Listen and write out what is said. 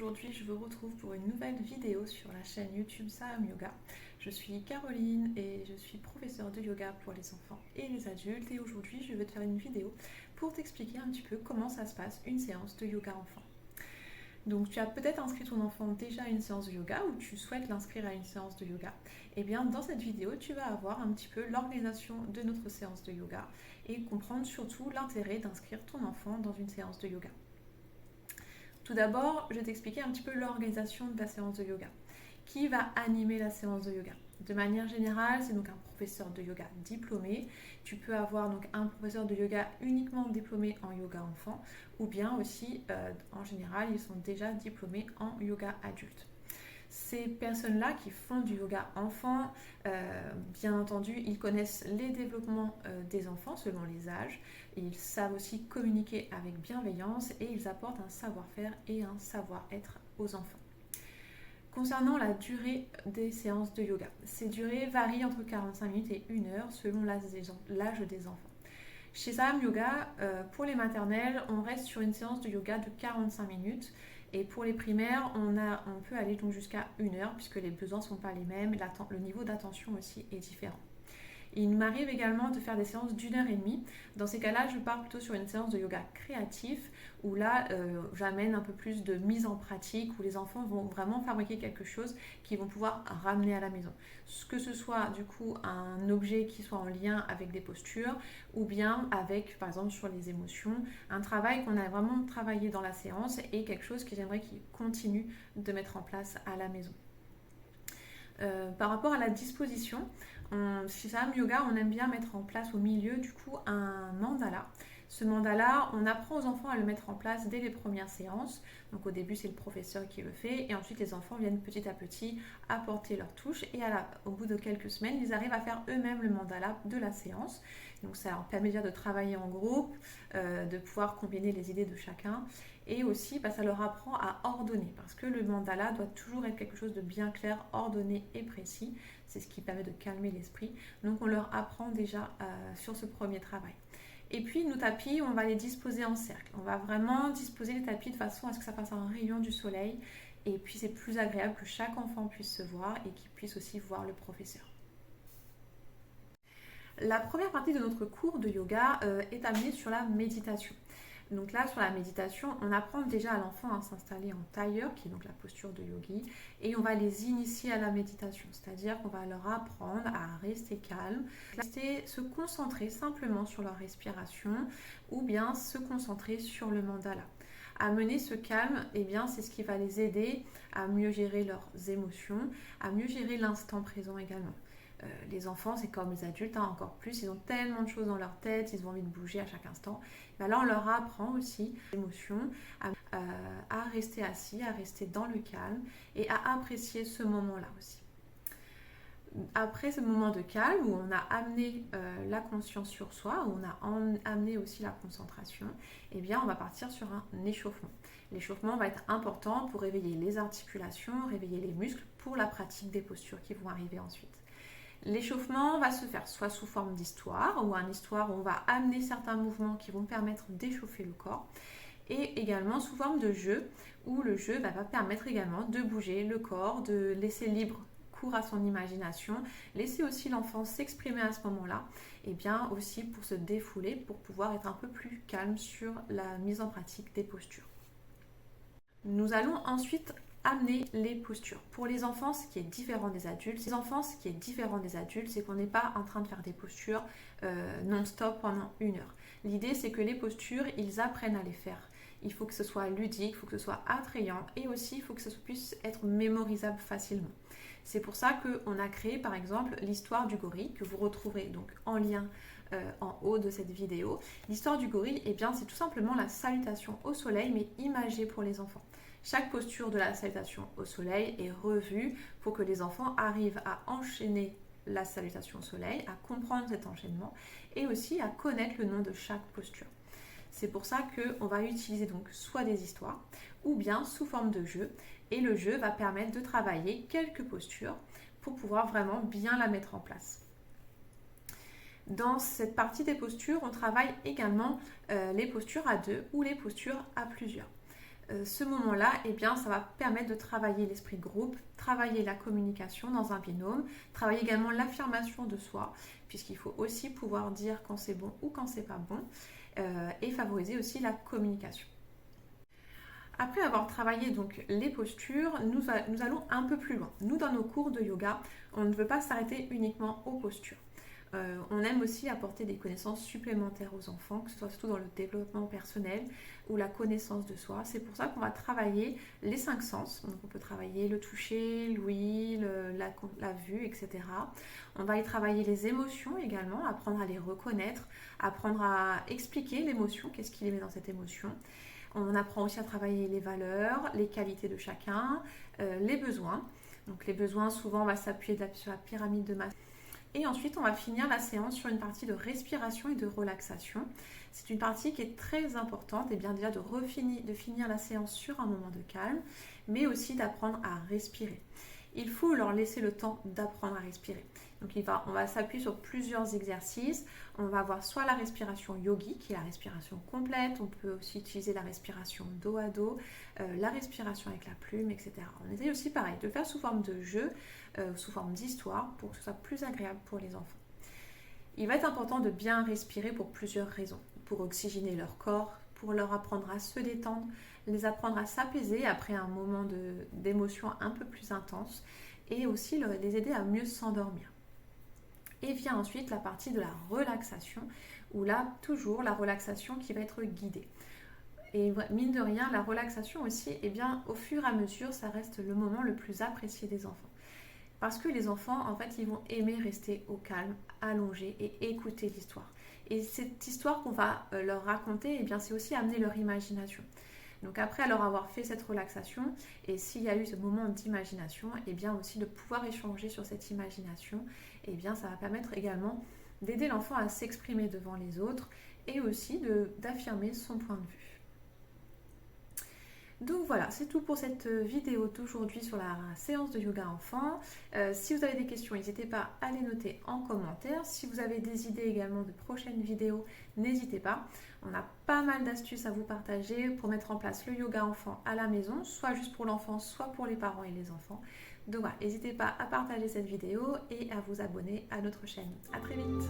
aujourd'hui je vous retrouve pour une nouvelle vidéo sur la chaîne YouTube Saham Yoga. Je suis Caroline et je suis professeure de yoga pour les enfants et les adultes et aujourd'hui je vais te faire une vidéo pour t'expliquer un petit peu comment ça se passe une séance de yoga enfant. Donc tu as peut-être inscrit ton enfant déjà à une séance de yoga ou tu souhaites l'inscrire à une séance de yoga. Et bien dans cette vidéo tu vas avoir un petit peu l'organisation de notre séance de yoga et comprendre surtout l'intérêt d'inscrire ton enfant dans une séance de yoga. Tout d'abord, je vais t'expliquer un petit peu l'organisation de la séance de yoga. Qui va animer la séance de yoga? De manière générale, c'est donc un professeur de yoga diplômé. Tu peux avoir donc un professeur de yoga uniquement diplômé en yoga enfant ou bien aussi, en général, ils sont déjà diplômés en yoga adulte. Ces personnes-là qui font du yoga enfant, bien entendu, ils connaissent les développements des enfants selon les âges. Ils savent aussi communiquer avec bienveillance et ils apportent un savoir-faire et un savoir-être aux enfants. Concernant la durée des séances de yoga, ces durées varient entre 45 minutes et 1 heure selon l'âge des enfants. Chez Saham Yoga, pour les maternelles, on reste sur une séance de yoga de 45 minutes. Et pour les primaires, on peut aller donc jusqu'à 1 heure puisque les besoins ne sont pas les mêmes, le niveau d'attention aussi est différent. Il m'arrive également de faire des séances d'1 heure et demie. Dans ces cas-là, je pars plutôt sur une séance de yoga créatif où là, j'amène un peu plus de mise en pratique, où les enfants vont vraiment fabriquer quelque chose qu'ils vont pouvoir ramener à la maison. Que ce soit du coup un objet qui soit en lien avec des postures ou bien avec, par exemple, sur les émotions, un travail qu'on a vraiment travaillé dans la séance et quelque chose que j'aimerais qu'ils continuent de mettre en place à la maison. Par rapport à la disposition, chez Saham Yoga, on aime bien mettre en place au milieu du coup un mandala. Ce mandala, on apprend aux enfants à le mettre en place dès les premières séances. Donc au début, c'est le professeur qui le fait et ensuite les enfants viennent petit à petit apporter leur touche et au bout de quelques semaines, ils arrivent à faire eux-mêmes le mandala de la séance. Donc ça leur permet déjà de travailler en groupe, de pouvoir combiner les idées de chacun et aussi ça leur apprend à ordonner parce que le mandala doit toujours être quelque chose de bien clair, ordonné et précis. C'est ce qui permet de calmer l'esprit. Donc on leur apprend déjà sur ce premier travail. Et puis nos tapis, on va les disposer en cercle. On va vraiment disposer les tapis de façon à ce que ça fasse un rayon du soleil. Et puis c'est plus agréable que chaque enfant puisse se voir et qu'il puisse aussi voir le professeur. La première partie de notre cours de yoga est amenée sur la méditation. Donc là, sur la méditation, on apprend déjà à l'enfant à s'installer en tailleur, qui est donc la posture de yogi, et on va les initier à la méditation, c'est-à-dire qu'on va leur apprendre à rester calme, se concentrer simplement sur leur respiration, ou bien se concentrer sur le mandala. Amener ce calme, eh bien, c'est ce qui va les aider à mieux gérer leurs émotions, à mieux gérer l'instant présent également. Les enfants, c'est comme les adultes, encore plus, ils ont tellement de choses dans leur tête, ils ont envie de bouger à chaque instant. Ben là, on leur apprend aussi l'émotion, à rester assis, à rester dans le calme et à apprécier ce moment-là aussi. Après ce moment de calme où on a amené la conscience sur soi, où on a amené aussi la concentration, eh bien on va partir sur un échauffement. L'échauffement va être important pour réveiller les articulations, réveiller les muscles pour la pratique des postures qui vont arriver ensuite. L'échauffement va se faire soit sous forme d'histoire, ou une histoire où on va amener certains mouvements qui vont permettre d'échauffer le corps, et également sous forme de jeu, où le jeu va permettre également de bouger le corps, de laisser libre cours à son imagination, laisser aussi l'enfant s'exprimer à ce moment-là, et bien aussi pour se défouler, pour pouvoir être un peu plus calme sur la mise en pratique des postures. Nous allons ensuite amener les postures. Pour les enfants, ce qui est différent des adultes, c'est qu'on n'est pas en train de faire des postures non-stop pendant 1 heure. L'idée, c'est que les postures, ils apprennent à les faire. Il faut que ce soit ludique, il faut que ce soit attrayant et aussi il faut que ça puisse être mémorisable facilement. C'est pour ça qu'on a créé par exemple l'histoire du gorille que vous retrouverez donc en lien en haut de cette vidéo. L'histoire du gorille, eh bien, c'est tout simplement la salutation au soleil mais imagée pour les enfants. Chaque posture de la salutation au soleil est revue pour que les enfants arrivent à enchaîner la salutation au soleil, à comprendre cet enchaînement et aussi à connaître le nom de chaque posture. C'est pour ça qu'on va utiliser donc soit des histoires ou bien sous forme de jeu et le jeu va permettre de travailler quelques postures pour pouvoir vraiment bien la mettre en place. Dans cette partie des postures, on travaille également les postures à 2 ou les postures à plusieurs. ce moment-là, eh bien, ça va permettre de travailler l'esprit de groupe, travailler la communication dans un binôme, travailler également l'affirmation de soi, puisqu'il faut aussi pouvoir dire quand c'est bon ou quand c'est pas bon, et favoriser aussi la communication. Après avoir travaillé donc les postures, nous allons un peu plus loin. Nous, dans nos cours de yoga, on ne veut pas s'arrêter uniquement aux postures. On aime aussi apporter des connaissances supplémentaires aux enfants, que ce soit surtout dans le développement personnel ou la connaissance de soi. C'est pour ça qu'on va travailler les 5 sens. Donc on peut travailler le toucher, l'ouïe, la vue, etc. On va y travailler les émotions également, apprendre à les reconnaître, apprendre à expliquer l'émotion, qu'est-ce qui les met dans cette émotion. On apprend aussi à travailler les valeurs, les qualités de chacun, les besoins. Donc les besoins, souvent, on va s'appuyer sur la pyramide de Maslow. Et ensuite, on va finir la séance sur une partie de respiration et de relaxation. C'est une partie qui est très importante, et bien déjà de finir la séance sur un moment de calme, mais aussi d'apprendre à respirer. Il faut leur laisser le temps d'apprendre à respirer. Donc on va s'appuyer sur plusieurs exercices. On va avoir soit la respiration yogi, qui est la respiration complète. On peut aussi utiliser la respiration dos à dos, la respiration avec la plume, etc. On essaie aussi pareil, de faire sous forme de jeu, sous forme d'histoire, pour que ce soit plus agréable pour les enfants. Il va être important de bien respirer pour plusieurs raisons. Pour oxygéner leur corps, pour leur apprendre à se détendre, les apprendre à s'apaiser après un moment d'émotion un peu plus intense, et aussi les aider à mieux s'endormir. Et vient ensuite la partie de la relaxation, où là, toujours la relaxation qui va être guidée. Et mine de rien, la relaxation aussi, eh bien, au fur et à mesure, ça reste le moment le plus apprécié des enfants. Parce que les enfants, en fait, ils vont aimer rester au calme, allongés et écouter l'histoire. Et cette histoire qu'on va leur raconter, eh bien, c'est aussi amener leur imagination. Donc après leur avoir fait cette relaxation, et s'il y a eu ce moment d'imagination, et bien aussi de pouvoir échanger sur cette imagination, et bien ça va permettre également d'aider l'enfant à s'exprimer devant les autres et aussi d'affirmer son point de vue. Donc voilà, c'est tout pour cette vidéo d'aujourd'hui sur la séance de yoga enfant. Si vous avez des questions, n'hésitez pas à les noter en commentaire. Si vous avez des idées également de prochaines vidéos, n'hésitez pas. On a pas mal d'astuces à vous partager pour mettre en place le yoga enfant à la maison, soit juste pour l'enfant, soit pour les parents et les enfants. Donc voilà, n'hésitez pas à partager cette vidéo et à vous abonner à notre chaîne. À très vite!